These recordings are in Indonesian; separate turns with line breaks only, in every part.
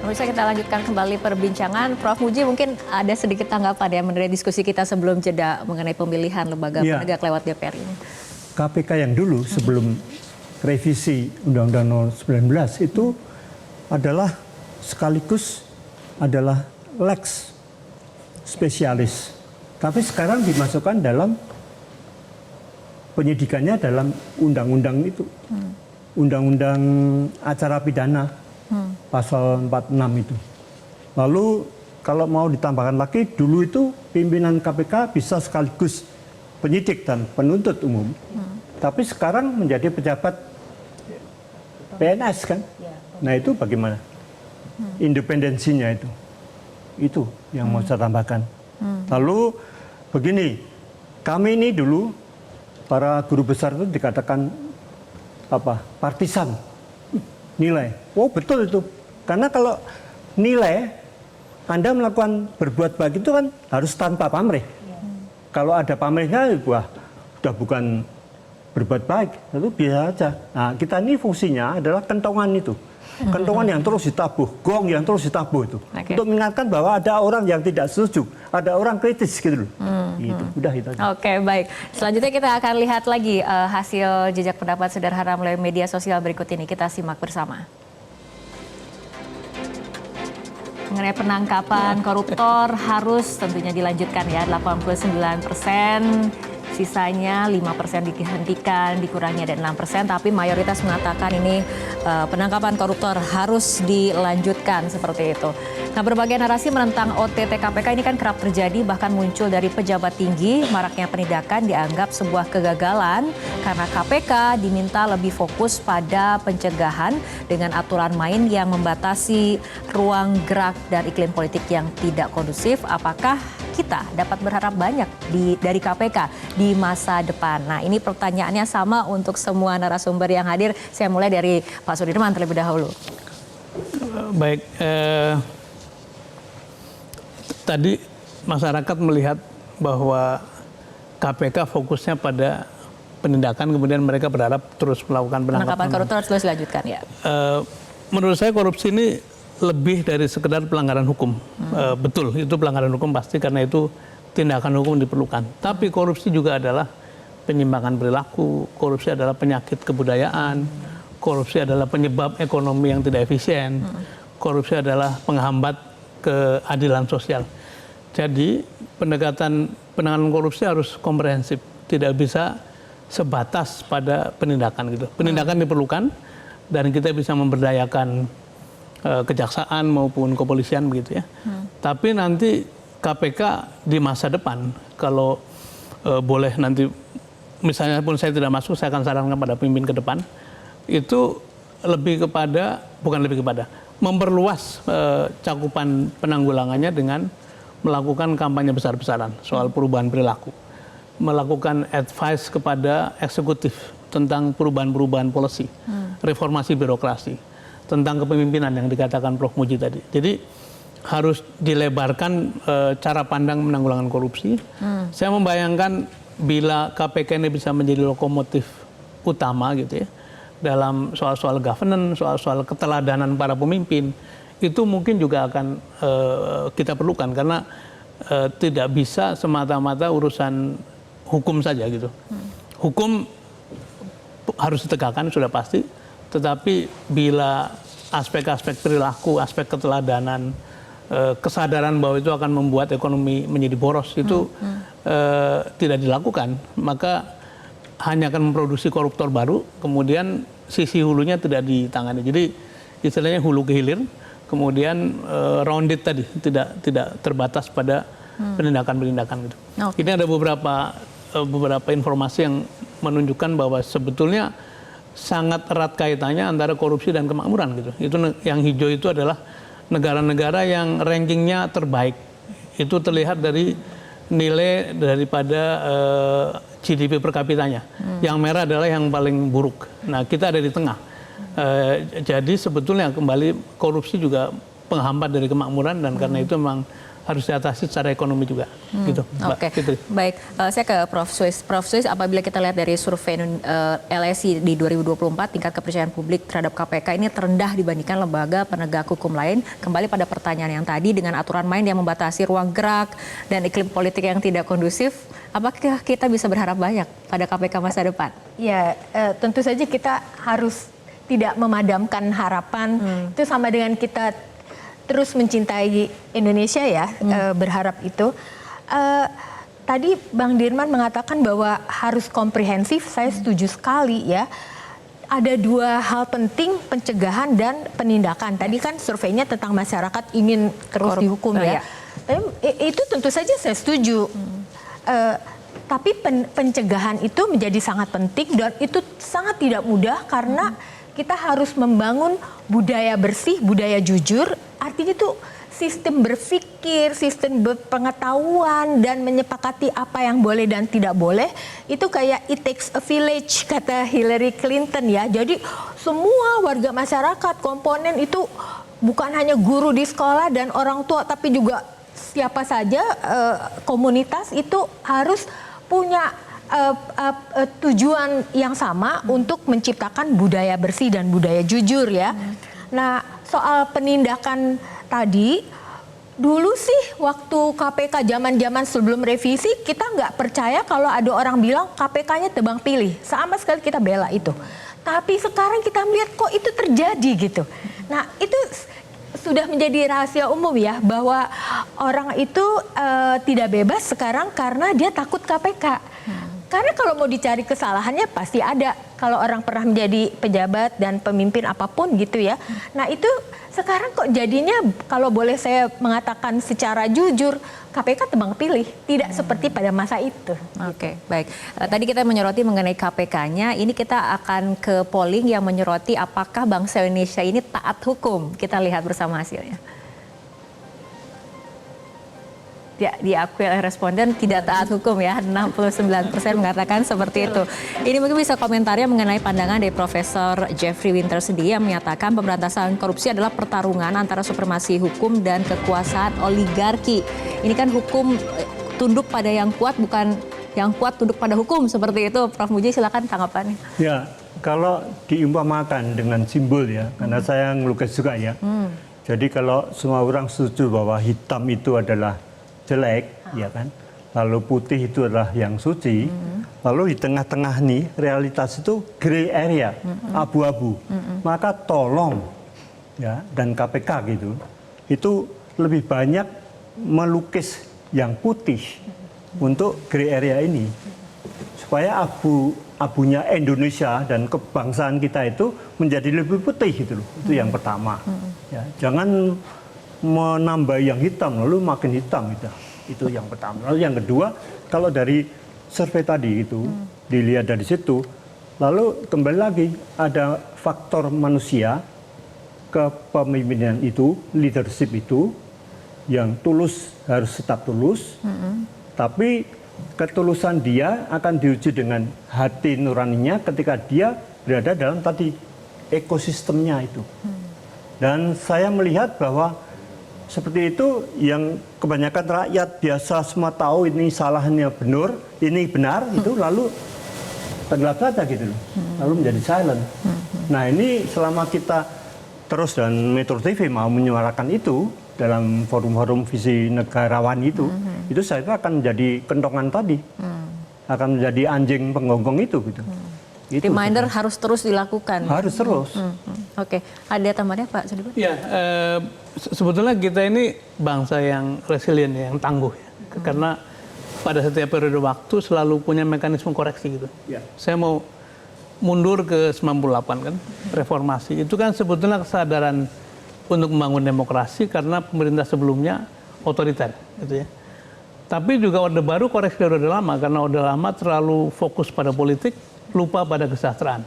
Bisa kita lanjutkan kembali perbincangan. Prof Muji mungkin ada sedikit tanggapan ya mengenai diskusi kita sebelum jeda mengenai pemilihan lembaga penegak lewat DPR ini.
KPK yang dulu sebelum revisi Undang-Undang Nomor 19 itu adalah sekaligus adalah lex spesialis. Tapi sekarang dimasukkan dalam penyidikannya dalam undang-undang itu. Undang-undang acara pidana pasal 46 itu. Lalu kalau mau ditambahkan lagi, dulu itu pimpinan KPK bisa sekaligus penyidik dan penuntut umum. Tapi sekarang menjadi pejabat PNS kan. Nah itu bagaimana? Independensinya itu. Itu yang mau saya tambahkan. Lalu begini, kami ini dulu para guru besar itu dikatakan partisan nilai. Oh betul itu. Karena kalau nilai Anda melakukan berbuat baik itu kan harus tanpa pamrih. Kalau ada pamrihnya, wah sudah bukan berbuat baik, itu biasa aja. Nah kita ini fungsinya adalah kentongan itu. Kentongan yang terus ditabuh, gong yang terus ditabuh itu. Untuk mengingatkan bahwa ada orang yang tidak setuju, ada orang kritis gitu loh. Gitu. Udah itu aja.
Oke, baik. Selanjutnya kita akan lihat lagi hasil jejak pendapat sederhana melalui media sosial berikut ini. Kita simak bersama. Mengenai penangkapan koruptor harus tentunya dilanjutkan ya, 89%. Sisanya 5% dihentikan, dikurangi ada 6%, tapi mayoritas mengatakan ini penangkapan koruptor harus dilanjutkan seperti itu. Nah, berbagai narasi menentang OTT KPK ini kan kerap terjadi, bahkan muncul dari pejabat tinggi. Maraknya penindakan dianggap sebuah kegagalan karena KPK diminta lebih fokus pada pencegahan dengan aturan main yang membatasi ruang gerak dan iklim politik yang tidak kondusif. Apakah kita dapat berharap banyak dari KPK di masa depan? Nah, ini pertanyaannya sama untuk semua narasumber yang hadir. Saya mulai dari Pak Sudirman terlebih dahulu.
Baik, tadi masyarakat melihat bahwa KPK fokusnya pada penindakan, kemudian mereka berharap terus melakukan
penangkapan koruptor terus dilanjutkan ya.
Menurut saya korupsi ini lebih dari sekedar pelanggaran hukum. Betul, itu pelanggaran hukum pasti karena itu tindakan hukum diperlukan. Tapi korupsi juga adalah penyimpangan perilaku, korupsi adalah penyakit kebudayaan, korupsi adalah penyebab ekonomi yang tidak efisien, korupsi adalah penghambat keadilan sosial. Jadi penanganan korupsi harus komprehensif, tidak bisa sebatas pada penindakan gitu. Penindakan diperlukan dan kita bisa memberdayakan kejaksaan maupun kepolisian begitu ya. Tapi nanti KPK di masa depan kalau boleh nanti misalnya pun saya tidak masuk, saya akan sarankan pada pemimpin ke depan itu bukan lebih kepada memperluas cakupan penanggulangannya dengan melakukan kampanye besar-besaran soal perubahan perilaku, melakukan advice kepada eksekutif tentang perubahan-perubahan policy, reformasi birokrasi, tentang kepemimpinan yang dikatakan Prof Muji tadi. Jadi harus dilebarkan cara pandang menanggulangan korupsi. Saya membayangkan bila KPK ini bisa menjadi lokomotif utama gitu ya dalam soal-soal governance, soal-soal keteladanan para pemimpin, itu mungkin juga akan kita perlukan karena tidak bisa semata-mata urusan hukum saja gitu. Hukum harus ditegakkan sudah pasti, tetapi bila aspek-aspek perilaku, aspek keteladanan, kesadaran bahwa itu akan membuat ekonomi menjadi boros itu tidak dilakukan, maka hanya akan memproduksi koruptor baru, kemudian sisi hulunya tidak ditangani. Jadi istilahnya hulu ke hilir, kemudian rounded tadi, tidak terbatas pada penindakan-penindakan gitu. Ini ada beberapa informasi yang menunjukkan bahwa sebetulnya sangat erat kaitannya antara korupsi dan kemakmuran gitu. Itu yang hijau itu adalah negara-negara yang rankingnya terbaik. Itu terlihat dari nilai daripada GDP per kapitanya. Yang merah adalah yang paling buruk. Nah, kita ada di tengah. Jadi sebetulnya kembali korupsi juga penghambat dari kemakmuran dan karena itu memang harus diatasi secara ekonomi juga. Gitu, Mbak.
Oke,
Gitu.
baik. Saya ke Prof. Suis. Prof. Suis, apabila kita lihat dari survei LSI di 2024, tingkat kepercayaan publik terhadap KPK ini terendah dibandingkan lembaga penegak hukum lain. Kembali pada pertanyaan yang tadi, dengan aturan main yang membatasi ruang gerak dan iklim politik yang tidak kondusif, apakah kita bisa berharap banyak pada KPK masa depan?
Ya, tentu saja kita harus tidak memadamkan harapan. Itu sama dengan kita terus mencintai Indonesia ya, berharap itu. Tadi Bang Dirman mengatakan bahwa harus komprehensif, saya setuju sekali ya. Ada dua hal penting, pencegahan dan penindakan. Tadi kan surveinya tentang masyarakat ingin terus dihukum ya. Tapi itu tentu saja saya setuju. Tapi pencegahan itu menjadi sangat penting dan itu sangat tidak mudah karena kita harus membangun budaya bersih, budaya jujur. Artinya itu sistem berpikir, sistem berpengetahuan dan menyepakati apa yang boleh dan tidak boleh. Itu kayak it takes a village, kata Hillary Clinton ya. Jadi semua warga masyarakat, komponen itu bukan hanya guru di sekolah dan orang tua, tapi juga siapa saja komunitas itu harus punya tujuan yang sama untuk menciptakan budaya bersih dan budaya jujur ya. Nah, soal penindakan tadi, dulu sih waktu KPK zaman-zaman sebelum revisi kita nggak percaya kalau ada orang bilang KPK-nya tebang pilih. Sama sekali kita bela itu. Tapi sekarang kita melihat kok itu terjadi gitu. Nah, itu sudah menjadi rahasia umum ya bahwa orang itu tidak bebas sekarang karena dia takut KPK. Karena kalau mau dicari kesalahannya pasti ada. Kalau orang pernah menjadi pejabat dan pemimpin apapun gitu ya. Nah itu sekarang kok jadinya kalau boleh saya mengatakan secara jujur, KPK tebang pilih. Tidak seperti pada masa itu.
Oke, baik. Tadi kita menyoroti mengenai KPK-nya. Ini kita akan ke polling yang menyoroti apakah bangsa Indonesia ini taat hukum. Kita lihat bersama hasilnya. Ya, diakui oleh responden tidak taat hukum ya, 69% mengatakan seperti itu. Ini mungkin bisa komentarnya mengenai pandangan dari Profesor Jeffrey Winter sendiri yang menyatakan pemberantasan korupsi adalah pertarungan antara supremasi hukum dan kekuasaan oligarki. Ini kan hukum tunduk pada yang kuat, bukan yang kuat tunduk pada hukum, seperti itu. Prof. Muji, silakan tanggapannya.
Ya, kalau diumpamakan dengan simbol ya, karena saya ngelukis juga ya. Jadi kalau semua orang setuju bahwa hitam itu adalah jelek, ya kan. Lalu putih itu adalah yang suci. Lalu di tengah-tengah nih realitas itu gray area, abu-abu. Maka tolong ya dan KPK gitu, itu lebih banyak melukis yang putih untuk gray area ini supaya abunya Indonesia dan kebangsaan kita itu menjadi lebih putih gitu loh. Itu yang pertama. Ya, jangan menambah yang hitam lalu makin hitam gitu. Itu yang pertama. Lalu yang kedua, kalau dari survei tadi itu dilihat dari situ, lalu kembali lagi ada faktor manusia, kepemimpinan itu, leadership itu yang tulus harus tetap tulus, tapi ketulusan dia akan diuji dengan hati nuraninya ketika dia berada dalam tadi ekosistemnya itu. Dan saya melihat bahwa seperti itu yang kebanyakan rakyat biasa semua tahu ini salahnya benar, ini benar, itu lalu tenggelam saja gitu loh. Lalu menjadi silent. Nah ini selama kita terus dan Metro TV mau menyuarakan itu dalam forum-forum visi negarawan itu saya itu akan menjadi kentongan tadi. Akan menjadi anjing penggonggong itu gitu. Itu
Reminder harus terus dilakukan.
harus terus.
Oke, ada tambahannya Pak Sudirman?
Ya, sebetulnya kita ini bangsa yang resilient, yang tangguh ya. Karena pada setiap periode waktu selalu punya mekanisme koreksi gitu.
Ya.
Saya mau mundur ke 98 kan, reformasi. Itu kan sebetulnya kesadaran untuk membangun demokrasi karena pemerintah sebelumnya otoriter gitu ya. Tapi juga Orde Baru koreksi dari Orde Lama karena Orde Lama terlalu fokus pada politik, lupa pada kesejahteraan.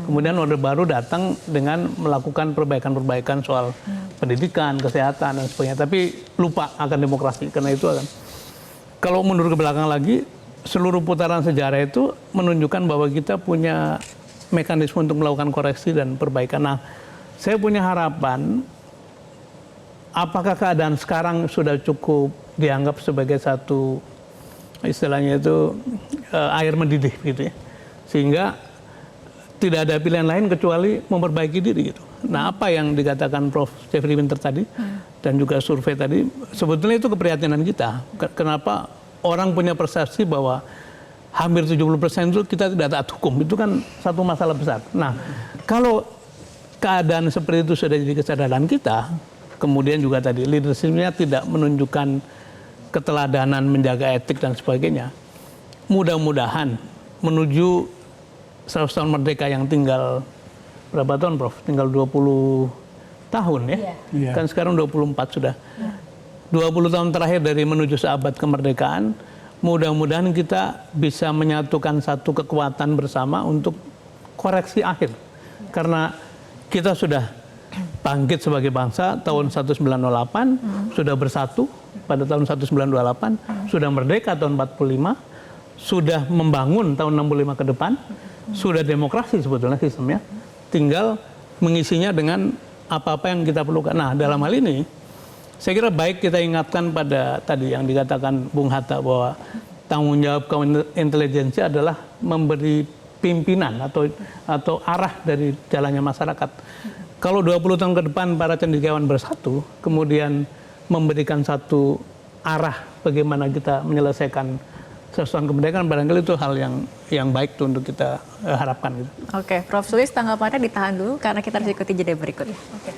Kemudian Orde Baru datang dengan melakukan perbaikan-perbaikan soal pendidikan, kesehatan dan sebagainya, tapi lupa akan demokrasi. Karena itu akan, kalau mundur ke belakang lagi, seluruh putaran sejarah itu menunjukkan bahwa kita punya mekanisme untuk melakukan koreksi dan perbaikan. Nah, saya punya harapan, apakah keadaan sekarang sudah cukup dianggap sebagai satu istilahnya itu air mendidih gitu ya. Sehingga tidak ada pilihan lain kecuali memperbaiki diri gitu. Nah, apa yang dikatakan Prof. Jeffrey Winter tadi dan juga survei tadi, sebetulnya itu keprihatinan kita. Kenapa orang punya persepsi bahwa hampir 70% itu kita tidak taat hukum, itu kan satu masalah besar. Nah, kalau keadaan seperti itu sudah jadi kesadaran kita, kemudian juga tadi leadership-nya tidak menunjukkan keteladanan, menjaga etik dan sebagainya, mudah-mudahan menuju 100 tahun merdeka yang tinggal berapa tahun, Prof? Tinggal 20 tahun ya?
Iya.
Kan sekarang 24 sudah. 20 tahun terakhir dari menuju seabad kemerdekaan, mudah-mudahan kita bisa menyatukan satu kekuatan bersama untuk koreksi akhir. Karena kita sudah bangkit sebagai bangsa tahun 1908, sudah bersatu pada tahun 1928, sudah merdeka tahun 45, sudah membangun tahun 65 ke depan, sudah demokrasi sebetulnya sistemnya, tinggal mengisinya dengan apa-apa yang kita perlukan. Nah, dalam hal ini, saya kira baik kita ingatkan pada tadi yang dikatakan Bung Hatta bahwa tanggung jawab intelijensi adalah memberi pimpinan atau arah dari jalannya masyarakat. Kalau 20 tahun ke depan para cendekiawan bersatu, kemudian memberikan satu arah bagaimana kita menyelesaikan sesuatu kemerdekaan, barangkali itu hal yang baik tuh untuk kita harapkan. Gitu.
Oke, Prof. Sulis tanggapannya ditahan dulu karena kita harus ikuti jeda berikut. Oke.